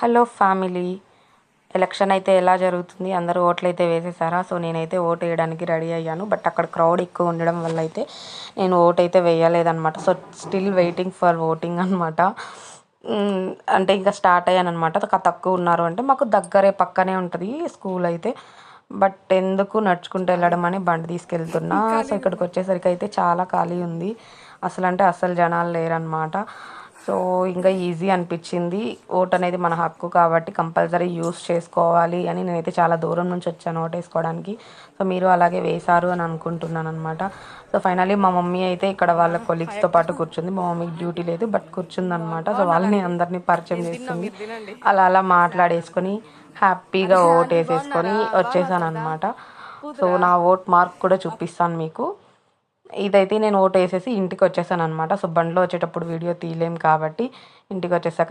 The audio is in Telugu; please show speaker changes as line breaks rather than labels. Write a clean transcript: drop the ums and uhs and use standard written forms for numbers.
హలో ఫ్యామిలీ, ఎలక్షన్ అయితే ఎలా జరుగుతుంది? అందరూ ఓట్లయితే వేసేసారా? సో నేనైతే ఓటు వేయడానికి రెడీ అయ్యాను. బట్ అక్కడ క్రౌడ్ ఎక్కువ ఉండడం వల్ల అయితే నేను ఓటు అయితే వేయలేదన్నమాట. So still waiting for voting అనమాట. అంటే ఇంకా స్టార్ట్ అయ్యాను అనమాట. తక్కువ ఉన్నారు అంటే మాకు దగ్గరే పక్కనే ఉంటుంది స్కూల్ అయితే. బట్ ఎందుకు నడుచుకుంటూ వెళ్ళడం అని బండి తీసుకెళ్తున్నా. సో ఇక్కడికి వచ్చేసరికి అయితే చాలా ఖాళీ ఉంది. అసలు జనాలు లేరనమాట. సో ఇంకా ఈజీ అనిపించింది. ఓట్ అనేది మన హక్కు కాబట్టి కంపల్సరీ యూస్ చేసుకోవాలి అని నేనైతే చాలా దూరం నుంచి వచ్చాను ఓట్ వేసుకోవడానికి. సో మీరు అలాగే వేశారు అని అనుకుంటున్నాను అనమాట. సో ఫైనలీ మా మమ్మీ అయితే ఇక్కడ వాళ్ళ కొలీగ్స్తో పాటు కూర్చుంది. మా మమ్మీకి డ్యూటీ లేదు, బట్ కూర్చుందనమాట. సో వాళ్ళని అందరినీ పరిచయం చేస్తుంది. అలా మాట్లాడేసుకొని హ్యాపీగా ఓట్ వేసేసుకొని వచ్చేసాను అనమాట. సో నా ఓట్ మార్క్ కూడా చూపిస్తాను మీకు. ఇదైతే నేను ఓటు వేసేసి ఇంటికి వచ్చేసాను అనమాట. సో బండిలో వచ్చేటప్పుడు వీడియో తీయలేం కాబట్టి ఇంటికి వచ్చేసాక